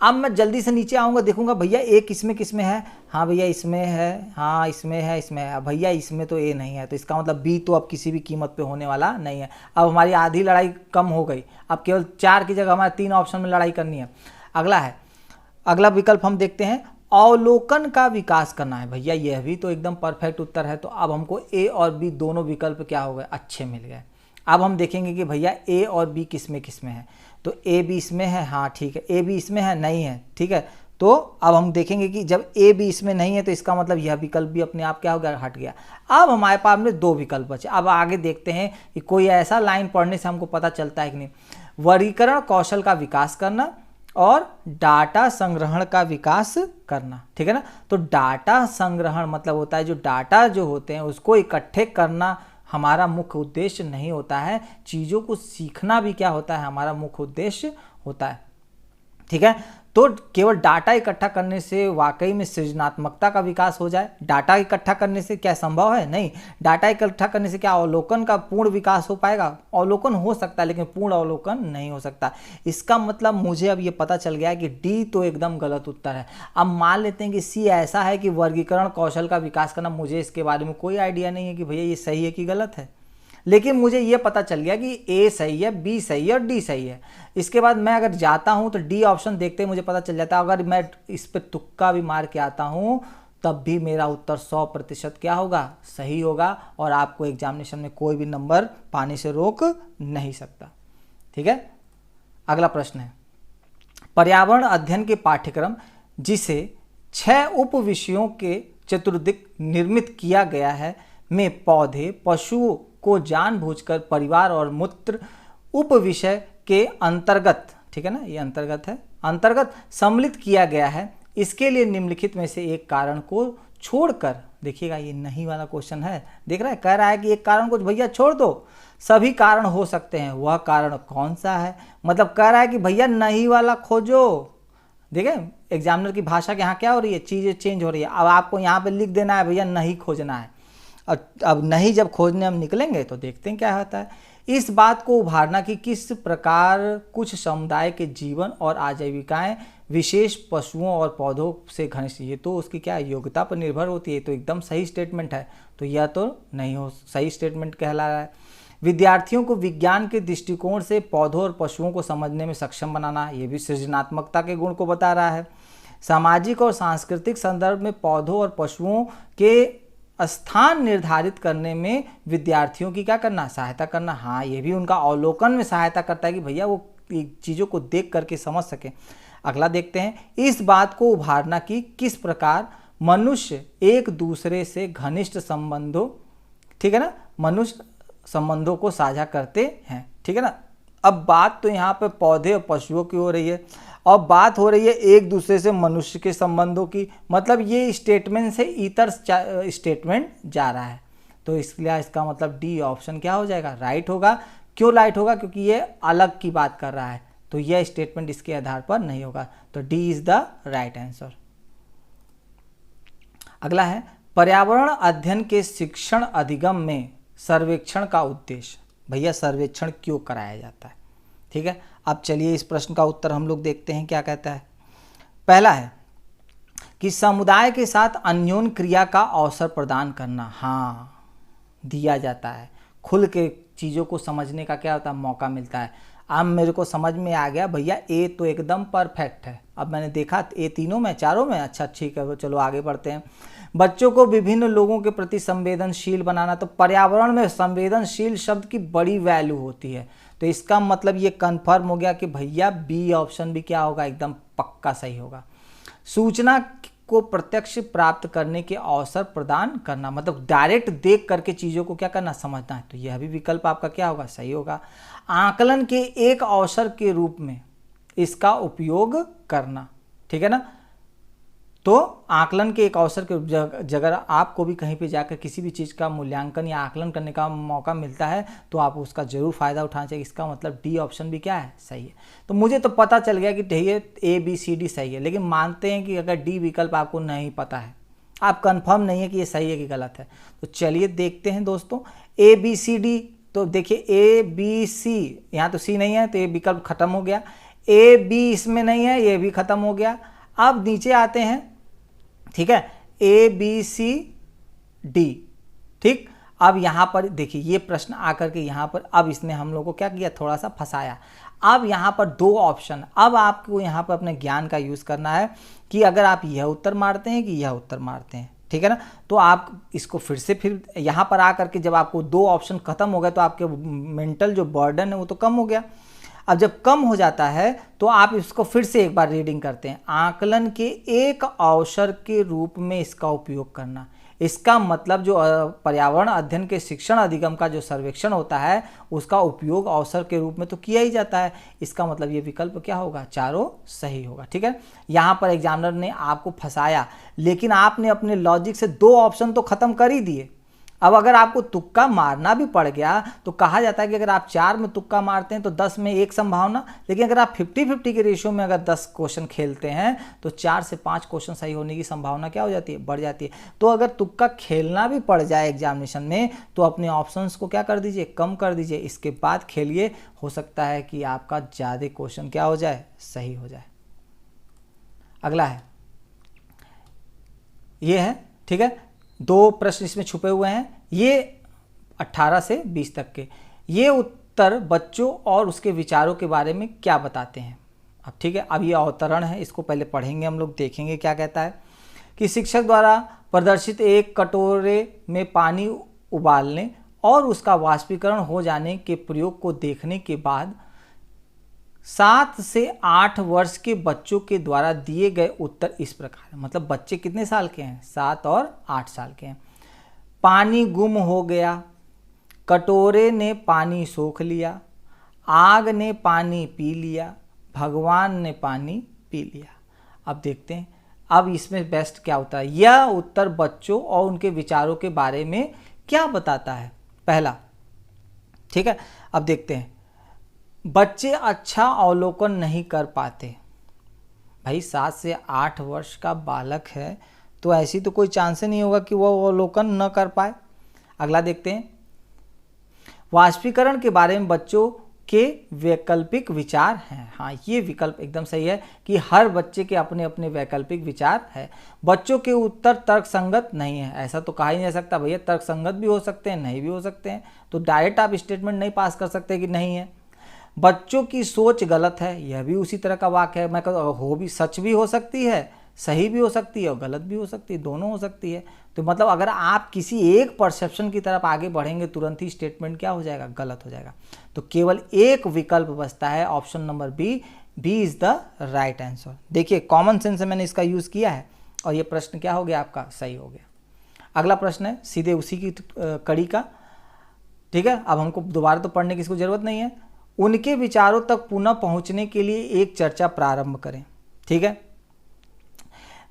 अब मैं जल्दी से नीचे आऊँगा, देखूंगा भैया ए किसमें है, हाँ भैया इसमें है, हाँ इसमें है, भैया इसमें तो ए नहीं है, तो इसका मतलब बी तो अब किसी भी कीमत पे होने वाला नहीं है। अब हमारी आधी लड़ाई कम हो गई, अब केवल 4 की जगह हमारे 3 ऑप्शन में लड़ाई करनी है। अगला है, अगला विकल्प हम देखते हैं, अवलोकन का विकास करना है, भैया यह भी तो एकदम परफेक्ट उत्तर है, तो अब हमको ए और बी दोनों विकल्प क्या हो गए, अच्छे मिल गए। अब हम देखेंगे कि भैया ए और बी किसमें है, तो ए बी इसमें है, हाँ ठीक है, ए बी इसमें है, नहीं है, ठीक है, तो अब हम देखेंगे कि जब ए बी इसमें नहीं है तो इसका मतलब यह विकल्प भी अपने आप क्या हो गया, हट गया। अब हमारे पास में 2 विकल्प बचे। अब आगे देखते हैं कि कोई ऐसा लाइन पढ़ने से हमको पता चलता है कि नहीं, वर्गीकरण कौशल का विकास करना और डाटा संग्रहण का विकास करना, ठीक है ना, तो डाटा संग्रहण मतलब होता है जो डाटा जो होते हैं उसको इकट्ठे करना हमारा मुख्य उद्देश्य नहीं होता है, चीज़ों को सीखना भी क्या होता है, हमारा मुख्य उद्देश्य होता है, ठीक है। तो केवल डाटा इकट्ठा करने से वाकई में सृजनात्मकता का विकास हो जाए, डाटा इकट्ठा करने से क्या संभव है, नहीं, डाटा इकट्ठा करने से क्या अवलोकन का पूर्ण विकास हो पाएगा, अवलोकन हो सकता है लेकिन पूर्ण अवलोकन नहीं हो सकता। इसका मतलब मुझे अब ये पता चल गया कि डी तो एकदम गलत उत्तर है। अब मान लेते हैं कि सी ऐसा है कि वर्गीकरण कौशल का विकास करना, मुझे इसके बारे में कोई आइडिया नहीं है कि भैया ये सही है कि गलत है, लेकिन मुझे ये पता चल गया कि ए सही है, बी सही है और डी सही है। इसके बाद मैं अगर जाता हूं तो डी ऑप्शन देखते ही मुझे पता चल जाता है, अगर मैं इस पे तुक्का भी मार के आता हूं तब भी मेरा उत्तर 100% क्या होगा, सही होगा, और आपको एग्जामिनेशन में कोई भी नंबर पाने से रोक नहीं सकता, ठीक है। अगला प्रश्न है, पर्यावरण अध्ययन के पाठ्यक्रम जिसे 6 उप विषयों के चतुर्दिक निर्मित किया गया है में पौधे पशुओं को जानबूझकर परिवार और मूत्र उप विषय के अंतर्गत, ठीक है ना, ये अंतर्गत है, अंतर्गत सम्मिलित किया गया है, इसके लिए निम्नलिखित में से एक कारण को छोड़कर, देखिएगा ये नहीं वाला क्वेश्चन है, देख रहा है, कह रहा है कि एक कारण को भैया छोड़ दो, सभी कारण हो सकते हैं, वह कारण कौन सा है, मतलब कह रहा है कि भैया नहीं वाला खोजो। देखें एग्जामिनर की भाषा के यहाँ क्या हो रही है, चीज़ें चेंज हो रही है। अब आपको यहाँ पे लिख देना है भैया नहीं खोजना है, अब नहीं जब खोजने हम निकलेंगे तो देखते हैं क्या होता है। इस बात को उभारना कि किस प्रकार कुछ समुदाय के जीवन और आजीविकाएं विशेष पशुओं और पौधों से घनिष्ठ, ये तो उसकी क्या योग्यता पर निर्भर होती है, तो एकदम सही स्टेटमेंट है, तो यह तो नहीं हो सही स्टेटमेंट कहला रहा है। विद्यार्थियों को विज्ञान के दृष्टिकोण से पौधों और पशुओं को समझने में सक्षम बनाना, ये भी सृजनात्मकता के गुण को बता रहा है। सामाजिक और सांस्कृतिक संदर्भ में पौधों और पशुओं के स्थान निर्धारित करने में विद्यार्थियों की क्या करना, सहायता करना, हाँ ये भी उनका अवलोकन में सहायता करता है कि भैया वो चीज़ों को देख करके समझ सके। अगला देखते हैं, इस बात को उभारना कि किस प्रकार मनुष्य एक दूसरे से घनिष्ठ संबंधों, ठीक है ना, मनुष्य संबंधों को साझा करते हैं, ठीक है ना। अब बात तो यहाँ पे पौधे और पशुओं की हो रही है और बात हो रही है एक दूसरे से मनुष्य के संबंधों की, मतलब ये स्टेटमेंट से इतर स्टेटमेंट जा रहा है, तो इसलिए इसका मतलब डी ऑप्शन क्या हो जाएगा, राइट होगा। क्यों राइट होगा, क्योंकि ये अलग की बात कर रहा है, तो यह स्टेटमेंट इसके आधार पर नहीं होगा, तो D is the right answer. अगला है, पर्यावरण अध्ययन के शिक्षण अधिगम में सर्वेक्षण का उद्देश्य, भैया सर्वेक्षण क्यों कराया जाता है। ठीक है, अब चलिए इस प्रश्न का उत्तर हम लोग देखते हैं क्या कहता है। पहला है कि समुदाय के साथ अन्योन्य क्रिया का अवसर प्रदान करना, हाँ दिया जाता है। खुल के चीज़ों को समझने का क्या होता है, मौका मिलता है। अब मेरे को समझ में आ गया भैया ए तो एकदम परफेक्ट है। अब मैंने देखा ए तीनों में, चारों में, अच्छा ठीक है, चलो आगे बढ़ते हैं। बच्चों को विभिन्न लोगों के प्रति संवेदनशील बनाना, तो पर्यावरण में संवेदनशील शब्द की बड़ी वैल्यू होती है, तो इसका मतलब ये कंफर्म हो गया कि भैया बी ऑप्शन भी क्या होगा, एकदम पक्का सही होगा। सूचना को प्रत्यक्ष प्राप्त करने के अवसर प्रदान करना, मतलब डायरेक्ट देख करके चीज़ों को क्या करना, समझना है, तो यह भी विकल्प आपका क्या होगा, सही होगा। आकलन के एक अवसर के रूप में इसका उपयोग करना, ठीक है ना। तो आकलन के एक अवसर के जगह आपको भी कहीं पे जाकर किसी भी चीज़ का मूल्यांकन या आकलन करने का मौका मिलता है तो आप उसका जरूर फ़ायदा उठाना चाहिए। इसका मतलब डी ऑप्शन भी क्या है, सही है। तो मुझे तो पता चल गया कि ए बी सी डी सही है, लेकिन मानते हैं कि अगर डी विकल्प आपको नहीं पता है, आप कंफर्म नहीं है कि ये सही है कि गलत है, तो चलिए देखते हैं दोस्तों। ए बी सी डी, तो देखिए ए बी सी, यहाँ तो सी नहीं है तो ये विकल्प खत्म हो गया। ए बी इसमें नहीं है, ये भी खत्म हो गया। अब नीचे आते हैं, ठीक है, ए बी सी डी, ठीक। अब यहाँ पर देखिए ये प्रश्न आकर के यहाँ पर अब इसने हम लोग को क्या किया, थोड़ा सा फंसाया। अब यहाँ पर दो ऑप्शन, अब आपको यहाँ पर अपने ज्ञान का यूज़ करना है कि अगर आप यह उत्तर मारते हैं कि यह उत्तर मारते हैं, ठीक है ना। तो आप इसको फिर यहाँ पर आकर के जब आपको दो ऑप्शन खत्म हो गए तो आपके मेंटल जो बर्डन है वो तो कम हो गया। अब जब कम हो जाता है तो आप इसको फिर से एक बार रीडिंग करते हैं। आकलन के एक अवसर के रूप में इसका उपयोग करना, इसका मतलब जो पर्यावरण अध्ययन के शिक्षण अधिगम का जो सर्वेक्षण होता है उसका उपयोग अवसर के रूप में तो किया ही जाता है। इसका मतलब ये विकल्प क्या होगा, चारों सही होगा, ठीक है। यहाँ पर एग्जामिनर ने आपको फंसाया, लेकिन आपने अपने लॉजिक से दो ऑप्शन तो खत्म कर ही दिए। अब अगर आपको तुक्का मारना भी पड़ गया तो कहा जाता है कि अगर आप 4 में तुक्का मारते हैं तो 10 में 1 संभावना, लेकिन अगर आप 50-50 के रेशियो में अगर 10 क्वेश्चन खेलते हैं तो 4 से 5 क्वेश्चन सही होने की संभावना क्या हो जाती है, बढ़ जाती है। तो अगर तुक्का खेलना भी पड़ जाए एग्जामिनेशन में तो अपने ऑप्शंस को क्या कर दीजिए, कम कर दीजिए, इसके बाद खेलिए, हो सकता है कि आपका ज़्यादा क्वेश्चन क्या हो जाए, सही हो जाए। अगला है, ये है, ठीक है, दो प्रश्न इसमें छुपे हुए हैं, ये 18 से 20 तक के। ये उत्तर बच्चों और उसके विचारों के बारे में क्या बताते हैं। अब ठीक है, अब ये अवतरण है, इसको पहले पढ़ेंगे हम लोग, देखेंगे क्या कहता है कि शिक्षक द्वारा प्रदर्शित एक कटोरे में पानी उबालने और उसका वाष्पीकरण हो जाने के प्रयोग को देखने के बाद 7 से 8 वर्ष के बच्चों के द्वारा दिए गए उत्तर इस प्रकार है। मतलब बच्चे कितने साल के हैं, 7 और 8 साल के हैं। पानी गुम हो गया, कटोरे ने पानी सोख लिया, आग ने पानी पी लिया, भगवान ने पानी पी लिया। अब देखते हैं, अब इसमें बेस्ट क्या होता है, यह उत्तर बच्चों और उनके विचारों के बारे में क्या बताता है। पहला, ठीक है, अब देखते हैं, बच्चे अच्छा अवलोकन नहीं कर पाते। भाई 7 से 8 वर्ष का बालक है तो ऐसी तो कोई चांस नहीं होगा कि वह अवलोकन न कर पाए। अगला देखते हैं, वाष्पीकरण के बारे में बच्चों के वैकल्पिक विचार हैं। हाँ, ये विकल्प एकदम सही है कि हर बच्चे के अपने अपने वैकल्पिक विचार है। बच्चों के उत्तर तर्कसंगत नहीं है, ऐसा तो कहा ही नहीं जा सकता भैया, तर्कसंगत भी हो सकते हैं, नहीं भी हो सकते हैं, तो डायरेक्ट आप स्टेटमेंट नहीं पास कर सकते कि नहीं है। बच्चों की सोच गलत है, यह भी उसी तरह का वाक्य है। मैं कहता हो भी, सच भी हो सकती है, सही भी हो सकती है और गलत भी हो सकती है, दोनों हो सकती है। तो मतलब अगर आप किसी एक परसेप्शन की तरफ आगे बढ़ेंगे तुरंत ही स्टेटमेंट क्या हो जाएगा, गलत हो जाएगा। तो केवल एक विकल्प बचता है, option number B, B is the right answer. देखिए कॉमन सेंस से मैंने इसका यूज़ किया है और ये प्रश्न क्या हो गया आपका, सही हो गया। अगला प्रश्न है सीधे उसी की कड़ी का, ठीक है। अब हमको दोबारा तो पढ़ने की इसको जरूरत नहीं है। उनके विचारों तक पुनः पहुंचने के लिए एक चर्चा प्रारंभ करें, ठीक है।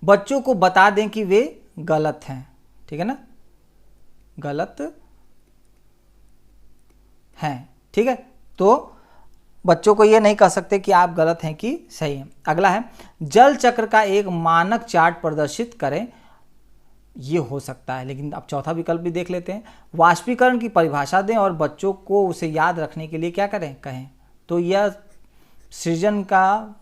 बच्चों को बता दें कि वे गलत हैं, ठीक है ना, गलत हैं, ठीक है। तो बच्चों को ये नहीं कह सकते कि आप गलत हैं कि सही हैं। अगला है, जल चक्र का एक मानक चार्ट प्रदर्शित करें ये हो सकता है। लेकिन अब चौथा विकल्प भी देख लेते हैं। वाष्पीकरण की परिभाषा दें और बच्चों को उसे याद रखने के लिए क्या करें, कहें। तो यह सृजन का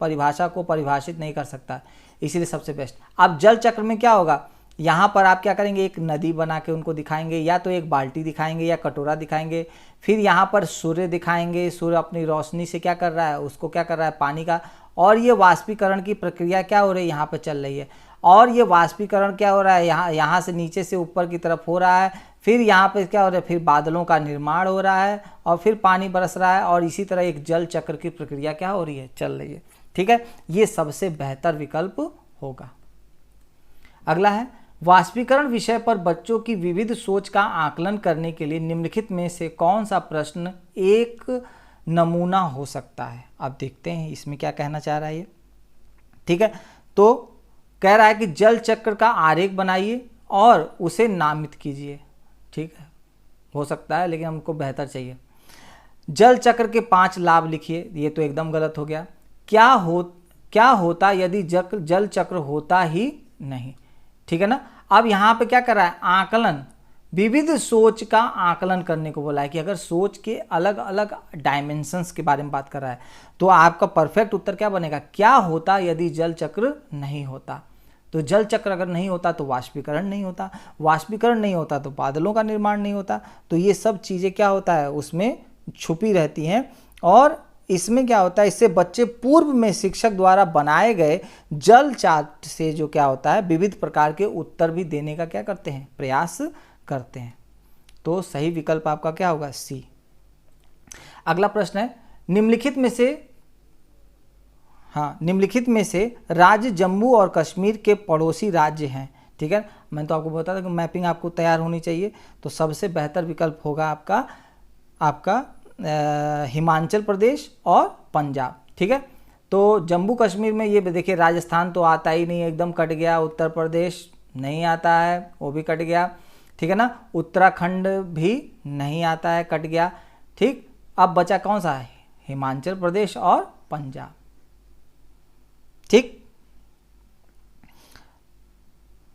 परिभाषा को परिभाषित नहीं कर सकता, इसीलिए सबसे बेस्ट। अब जल चक्र में क्या होगा, यहाँ पर आप क्या करेंगे, एक नदी बना के उनको दिखाएंगे, या तो एक बाल्टी दिखाएंगे या कटोरा दिखाएंगे। फिर यहाँ पर सूर्य दिखाएंगे, सूर्य अपनी रोशनी से क्या कर रहा है, उसको क्या कर रहा है, पानी का। और ये वाष्पीकरण की प्रक्रिया क्या हो रही है, यहाँ पर चल रही है। और ये वाष्पीकरण क्या हो रहा है, यहाँ से नीचे से ऊपर की तरफ हो रहा है। फिर यहाँ पे क्या हो रहा है, फिर बादलों का निर्माण हो रहा है और फिर पानी बरस रहा है। और इसी तरह एक जल चक्र की प्रक्रिया क्या हो रही है, चल रही है। ठीक है, ये सबसे बेहतर विकल्प होगा। अगला है, वाष्पीकरण विषय पर बच्चों की विविध सोच का आकलन करने के लिए निम्नलिखित में से कौन सा प्रश्न एक नमूना हो सकता है। अब देखते हैं इसमें क्या कहना चाह रहा है ये। ठीक है, तो कह रहा है कि जल चक्र का आरेख बनाइए और उसे नामित कीजिए। ठीक है, हो सकता है लेकिन हमको बेहतर चाहिए। जल चक्र के 5 लाभ लिखिए, ये तो एकदम गलत हो गया। क्या होता यदि जल चक्र होता ही नहीं। ठीक है ना। अब यहाँ पे क्या कर रहा है, आकलन, विविध सोच का आकलन करने को बोला है कि अगर सोच के अलग अलग डायमेंशंस के बारे में बात कर रहा है तो आपका परफेक्ट उत्तर क्या बनेगा, क्या होता यदि जल चक्र नहीं होता। तो जल चक्र अगर नहीं होता तो वाष्पीकरण नहीं होता, वाष्पीकरण नहीं होता तो बादलों का निर्माण नहीं होता। तो ये सब चीज़ें क्या होता है, उसमें छुपी रहती हैं। और इसमें क्या होता है, इससे बच्चे पूर्व में शिक्षक द्वारा बनाए गए जल चार्ट से जो क्या होता है, विविध प्रकार के उत्तर भी देने का क्या करते हैं, प्रयास करते हैं। तो सही विकल्प आपका क्या होगा, सी। अगला प्रश्न है, निम्नलिखित में से राज्य जम्मू और कश्मीर के पड़ोसी राज्य हैं। ठीक है, मैंने तो आपको बताया था कि मैपिंग आपको तैयार होनी चाहिए। तो सबसे बेहतर विकल्प होगा आपका हिमाचल प्रदेश और पंजाब। ठीक है, तो जम्मू कश्मीर में ये देखिए, राजस्थान तो आता ही नहीं, एकदम कट गया। उत्तर प्रदेश नहीं आता है, वो भी कट गया। ठीक है ना, उत्तराखंड भी नहीं आता है, कट गया। ठीक, अब बचा कौन सा है, हिमाचल प्रदेश और पंजाब। ठीक,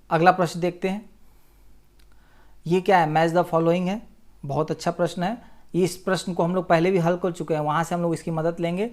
अगला प्रश्न देखते हैं। ये क्या है, मैच द फॉलोइंग है। बहुत अच्छा प्रश्न है। इस प्रश्न को हम लोग पहले भी हल कर चुके हैं, वहां से हम लोग इसकी मदद लेंगे।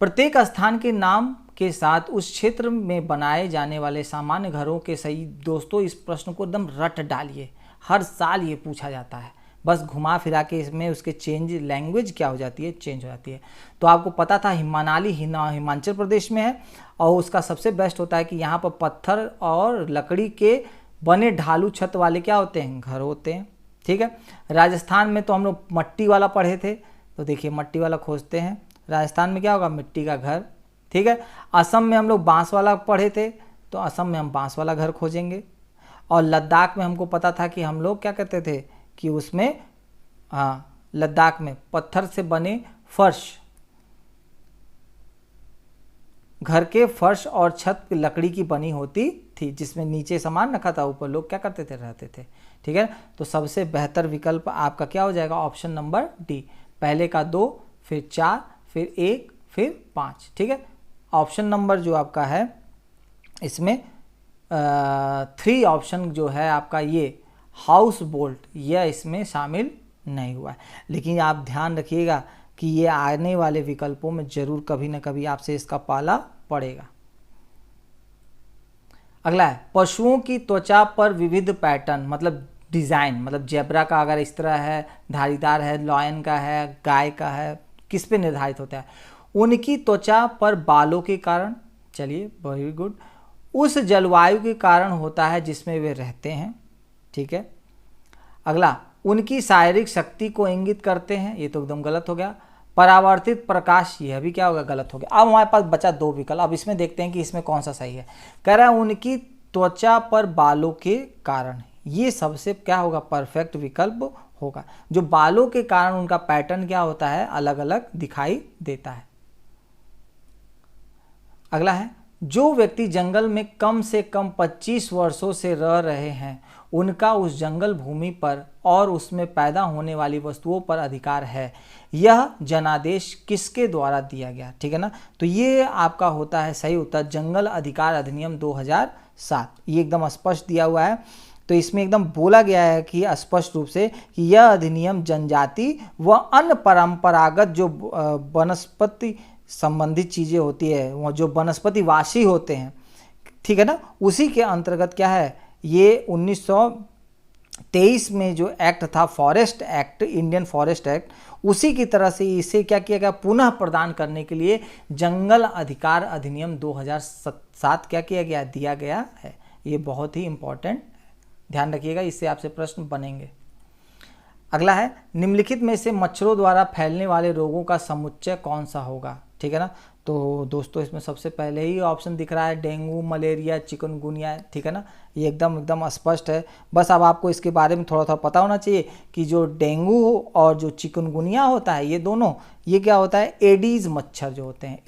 प्रत्येक स्थान के नाम के साथ उस क्षेत्र में बनाए जाने वाले सामान्य घरों के सही। दोस्तों, इस प्रश्न को एकदम रट डालिए, हर साल ये पूछा जाता है। बस घुमा फिरा के इसमें उसके चेंज, लैंग्वेज क्या हो जाती है, चेंज हो जाती है। तो आपको पता था मनाली हिमाचल प्रदेश में है, और उसका सबसे बेस्ट होता है कि यहाँ पर पत्थर और लकड़ी के बने ढालू छत वाले क्या होते हैं, घर होते हैं। ठीक है, राजस्थान में तो हम लोग मट्टी वाला पढ़े थे, तो देखिए मट्टी वाला खोजते हैं। राजस्थान में क्या होगा, मिट्टी का घर। ठीक है, असम में हम लोग बांस वाला पढ़े थे, तो असम में हम बांस वाला घर खोजेंगे। और लद्दाख में हमको पता था कि हम लोग क्या कहते थे कि उसमें लद्दाख में पत्थर से बने फर्श, घर के फर्श और छत लकड़ी की बनी होती थी, जिसमें नीचे सामान रखा था, ऊपर लोग क्या करते थे, रहते थे। ठीक है, तो सबसे बेहतर विकल्प आपका क्या हो जाएगा, ऑप्शन नंबर डी। पहले का 2, फिर 4, फिर 1, फिर 5। ठीक है, ऑप्शन नंबर जो आपका है इसमें 3 ऑप्शन जो है आपका, ये हाउस बोल्ट, यह इसमें शामिल नहीं हुआ है। लेकिन आप ध्यान रखिएगा कि ये आने वाले विकल्पों में जरूर कभी ना कभी आपसे इसका पाला पड़ेगा। अगला है, पशुओं की त्वचा पर विविध पैटर्न, मतलब डिज़ाइन, मतलब जेब्रा का अगर इस तरह है, धारीदार है, लॉयन का है, गाय का है, किस पे निर्धारित होता है, उनकी त्वचा पर बालों के कारण। चलिए, वेरी गुड। उस जलवायु के कारण होता है जिसमें वे रहते हैं। ठीक है, अगला, उनकी शारीरिक शक्ति को इंगित करते हैं, ये तो एकदम गलत हो गया। परावर्तित प्रकाश, यह भी क्या होगा, गलत हो गया। अब हमारे पास बचा 2 विकल्प, अब इसमें देखते हैं कि इसमें कौन सा सही है। कह रहा है उनकी त्वचा पर बालों के कारण, ये सबसे क्या होगा, परफेक्ट विकल्प होगा। जो बालों के कारण उनका पैटर्न क्या होता है, अलग अलग दिखाई देता है। अगला है, जो व्यक्ति जंगल में कम से कम 25 वर्षों से रह रहे हैं, उनका उस जंगल भूमि पर और उसमें पैदा होने वाली वस्तुओं पर अधिकार है। यह जनादेश किसके द्वारा दिया गया। ठीक है ना, तो ये आपका होता है सही उत्तर, जंगल अधिकार अधिनियम 2007। 2007। ये एकदम स्पष्ट दिया हुआ है। तो इसमें एकदम बोला गया है कि स्पष्ट रूप से कि यह अधिनियम जनजाति व अन्य परंपरागत जो वनस्पति संबंधित चीज़ें होती है, वो जो वनस्पतिवासी होते हैं, ठीक है ना, उसी के अंतर्गत क्या है, ये 1923 में जो एक्ट था forest act, Indian forest act, उसी की तरह से इसे क्या किया गया, पुनः प्रदान करने के लिए जंगल अधिकार अधिनियम 2007 क्या किया गया, दिया गया है। ये बहुत ही इंपॉर्टेंट, ध्यान रखिएगा, इससे आपसे प्रश्न बनेंगे। अगला है, निम्नलिखित में से मच्छरों द्वारा फैलने वाले रोगों का समुच्चय कौन सा होगा, ठीक है ना। तो दोस्तों इसमें सबसे पहले ही ऑप्शन दिख रहा है डेंगू, मलेरिया, चिकनगुनिया, ठीक है ना। ये एकदम स्पष्ट है। बस अब आपको इसके बारे में थोड़ा पता होना चाहिए कि जो डेंगू और जो चिकनगुनिया होता है, ये दोनों, ये क्या होता है, एडीज मच्छर जो होते हैं,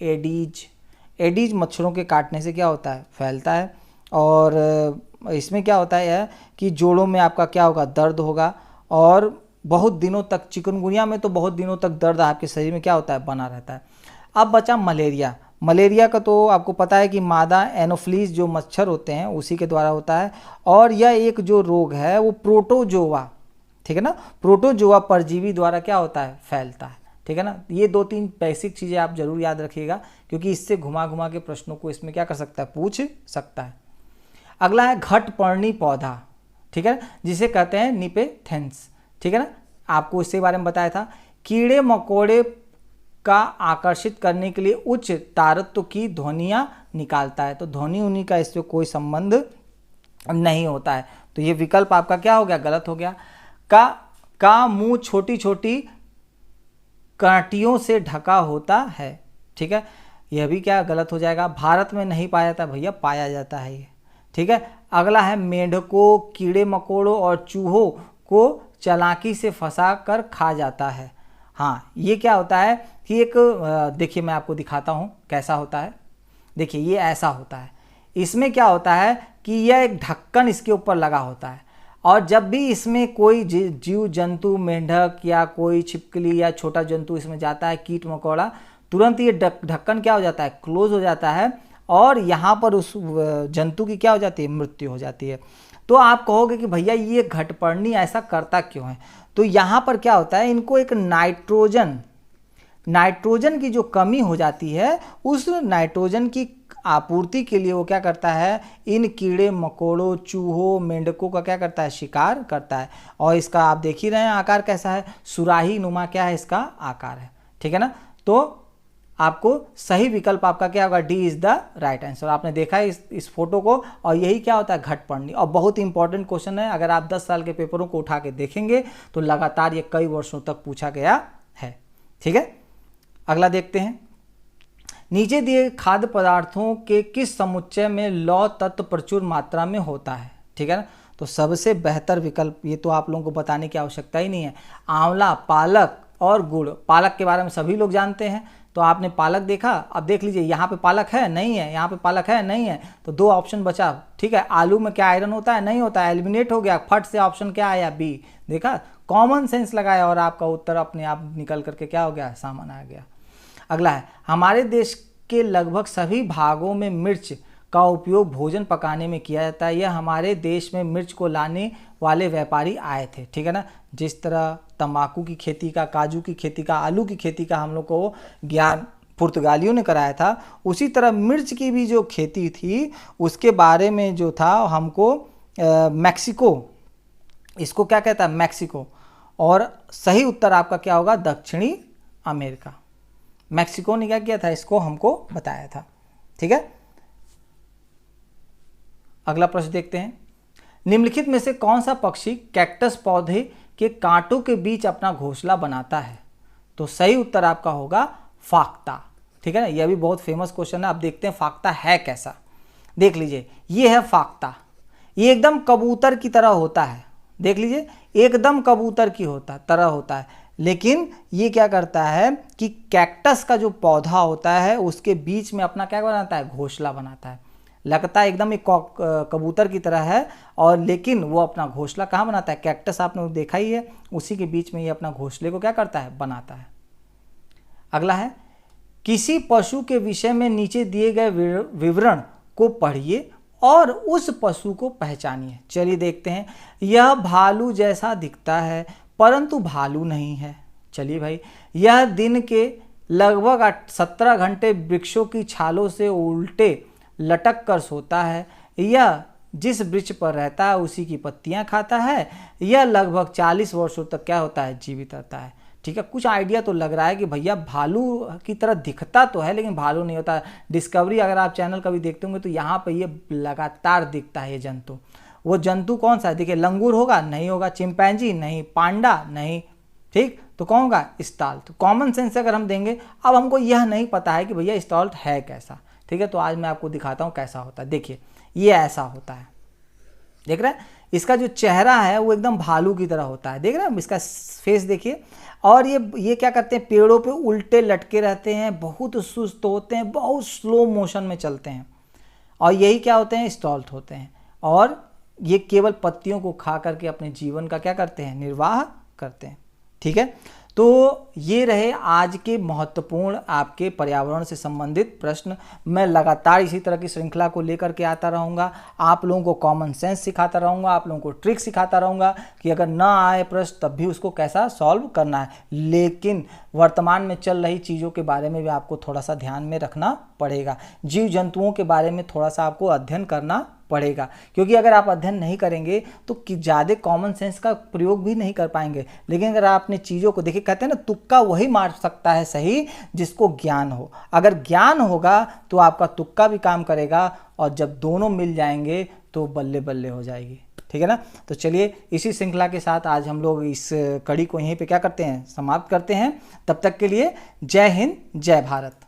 एडीज मच्छरों के काटने से क्या होता है, फैलता है। और इसमें क्या होता है कि जोड़ों में आपका क्या होगा, दर्द होगा, और बहुत दिनों तक, चिकनगुनिया में तो बहुत दिनों तक दर्द आपके शरीर में क्या होता है, बना रहता है। अब बचा मलेरिया। मलेरिया का तो आपको पता है कि मादा एनोफ्लीज जो मच्छर होते हैं उसी के द्वारा होता है, और यह एक जो रोग है वो प्रोटोजोआ, ठीक है ना, प्रोटोजोआ परजीवी द्वारा क्या होता है, फैलता है, ठीक है ना। ये 2-3 बेसिक चीज़ें आप जरूर याद रखिएगा, क्योंकि इससे घुमा घुमा के प्रश्नों को इसमें क्या कर सकता है, पूछ सकता है। अगला है घटपर्णी पौधा, ठीक है, जिसे कहते हैं निपेथेंस, ठीक है ना। आपको इसके बारे में बताया था, कीड़े मकोड़े का आकर्षित करने के लिए उच्च तारत्व की ध्वनियाँ निकालता है। तो ध्वनि उन्हीं का इससे कोई संबंध नहीं होता है। तो ये विकल्प आपका क्या हो गया, गलत हो गया। का मुंह छोटी छोटी कांटियों से ढका होता है, ठीक है, यह भी क्या गलत हो जाएगा। भारत में नहीं पाया जाता भैया, पाया जाता है ये, ठीक है। अगला है मेंढकों, कीड़े मकोड़ों और चूहों को चालाकी से फंसा कर खा जाता है। हाँ, ये क्या होता है कि एक, देखिए मैं आपको दिखाता हूँ कैसा होता है। देखिए ये ऐसा होता है। इसमें क्या होता है कि यह एक ढक्कन इसके ऊपर लगा होता है, और जब भी इसमें कोई जीव जंतु, मेंढक या कोई छिपकली या छोटा जंतु इसमें जाता है, कीट मकोड़ा, तुरंत ये ढक्कन क्या हो जाता है, क्लोज हो जाता है, और यहाँ पर उस जंतु की क्या हो जाती है, मृत्यु हो जाती है। तो आप कहोगे कि भैया ये घटपर्णी ऐसा करता क्यों है। तो यहाँ पर क्या होता है, इनको एक नाइट्रोजन की जो कमी हो जाती है, उस नाइट्रोजन की आपूर्ति के लिए वो क्या करता है, इन कीड़े मकोड़ों, चूहों, मेंढकों का क्या करता है, शिकार करता है। और इसका आप देख ही रहे हैं आकार कैसा है, सुराही नुमा क्या है इसका आकार है, ठीक है ना। तो आपको सही विकल्प आपका क्या होगा, D is the right answer. आपने देखा है इस फोटो को, और यही क्या होता है, घटपर्णी। और बहुत इंपॉर्टेंट क्वेश्चन है, अगर आप 10 साल के पेपरों को उठा के देखेंगे तो लगातार ये कई वर्षों तक पूछा गया है, ठीक है। अगला देखते हैं, नीचे दिए खाद्य पदार्थों के किस समुच्चय में लौह तत्व प्रचुर मात्रा में होता है, ठीक है ना। तो सबसे बेहतर विकल्प, ये तो आप लोगों को बताने की आवश्यकता ही नहीं है, आंवला, पालक और गुड़। पालक के बारे में सभी लोग जानते हैं, तो आपने पालक देखा, अब देख लीजिए यहाँ पे पालक है, नहीं है, यहाँ पे पालक है, नहीं है, तो 2 ऑप्शन बचा, ठीक है। आलू में क्या आयरन होता है, नहीं होता है, एलिमिनेट हो गया, फट से ऑप्शन क्या आया, बी। देखा, कॉमन सेंस लगाया और आपका उत्तर अपने आप निकल करके क्या हो गया, सामने आ गया। अगला है, हमारे देश के लगभग सभी भागों में मिर्च का उपयोग भोजन पकाने में किया जाता है। यह हमारे देश में मिर्च को लाने वाले व्यापारी आए थे, ठीक है ना। जिस तरह तंबाकू की खेती का, काजू की खेती का, आलू की खेती का हम लोग को ज्ञान पुर्तगालियों ने कराया था, उसी तरह मिर्च की भी जो खेती थी उसके बारे में जो था हमको मैक्सिको, इसको क्या कहता है, मैक्सिको। और सही उत्तर आपका क्या होगा, दक्षिणी अमेरिका। मैक्सिको ने क्या किया था, इसको हमको बताया था, ठीक है। अगला प्रश्न देखते हैं, निम्नलिखित में से कौन सा पक्षी कैक्टस पौधे के कांटों के बीच अपना घोंसला बनाता है। तो सही उत्तर आपका होगा फाख्ता, ठीक है ना। यह भी बहुत फेमस क्वेश्चन है। अब देखते हैं फाख्ता है कैसा। देख लीजिए, ये है फाख्ता, ये एकदम कबूतर की तरह होता है, देख लीजिए, एकदम कबूतर की तरह होता है। लेकिन ये क्या करता है कि कैक्टस का जो पौधा होता है उसके बीच में अपना क्या बनाता है, घोंसला बनाता है। लगता है एकदम एक कबूतर की तरह है, और लेकिन वो अपना घोंसला कहाँ बनाता है, कैक्टस आपने देखा ही है, उसी के बीच में ये अपना घोंसले को क्या करता है, बनाता है। अगला है, किसी पशु के विषय में नीचे दिए गए विवरण को पढ़िए और उस पशु को पहचानिए। चलिए देखते हैं। यह भालू जैसा दिखता है परंतु भालू नहीं है। चलिए भाई, यह दिन के लगभग 17 घंटे वृक्षों की छालों से उल्टे लटक कर सोता है। यह जिस वृक्ष पर रहता है उसी की पत्तियां खाता है। यह लगभग 40 वर्षों तक क्या होता है, जीवित रहता है। ठीक है, कुछ आइडिया तो लग रहा है कि भैया भालू की तरह दिखता तो है लेकिन भालू नहीं होता। डिस्कवरी अगर आप चैनल कभी देखते होंगे तो यहाँ पे ये लगातार दिखता है ये जंतु। वो जंतु कौन सा है, देखिए लंगूर होगा, नहीं होगा। चिंपैंजी नहीं, पांडा नहीं, ठीक, तो कौन होगा, स्टॉल्ट। तो कॉमन सेंस अगर हम देंगे, अब हमको यह नहीं पता है कि भैया स्टॉल्ट है कैसा। ठीक है, तो आज मैं आपको दिखाता हूँ कैसा होता है। देखिए ये ऐसा होता है, देख रहे हैं, इसका जो चेहरा है वो एकदम भालू की तरह होता है। देख रहे हैं, इसका फेस देखिए। और ये क्या करते हैं, पेड़ों पे उल्टे लटके रहते हैं, बहुत सुस्त होते हैं, बहुत स्लो मोशन में चलते हैं, और यही क्या होते हैं, स्टॉल्ट होते हैं। और ये केवल पत्तियों को खा करके अपने जीवन का क्या करते हैं, निर्वाह करते हैं। ठीक है, तो ये रहे आज के महत्वपूर्ण आपके पर्यावरण से संबंधित प्रश्न। मैं लगातार इसी तरह की श्रृंखला को लेकर के आता रहूँगा, आप लोगों को कॉमन सेंस सिखाता रहूँगा, आप लोगों को ट्रिक सिखाता रहूँगा कि अगर ना आए प्रश्न तब भी उसको कैसा सॉल्व करना है। लेकिन वर्तमान में चल रही चीज़ों के बारे में भी आपको थोड़ा सा ध्यान में रखना पड़ेगा। जीव जंतुओं के बारे में थोड़ा सा आपको अध्ययन करना पड़ेगा, क्योंकि अगर आप अध्ययन नहीं करेंगे तो ज़्यादा कॉमन सेंस का प्रयोग भी नहीं कर पाएंगे। लेकिन अगर आपने चीज़ों को देखिए, कहते हैं ना, तुक्का वही मार सकता है सही जिसको ज्ञान हो। अगर ज्ञान होगा तो आपका तुक्का भी काम करेगा, और जब दोनों मिल जाएंगे तो बल्ले बल्ले हो जाएगी। ठीक है ना, तो चलिए इसी श्रृंखला के साथ आज हम लोग इस कड़ी को यहीं पे क्या करते हैं, समाप्त करते हैं। तब तक के लिए जय हिंद, जय भारत।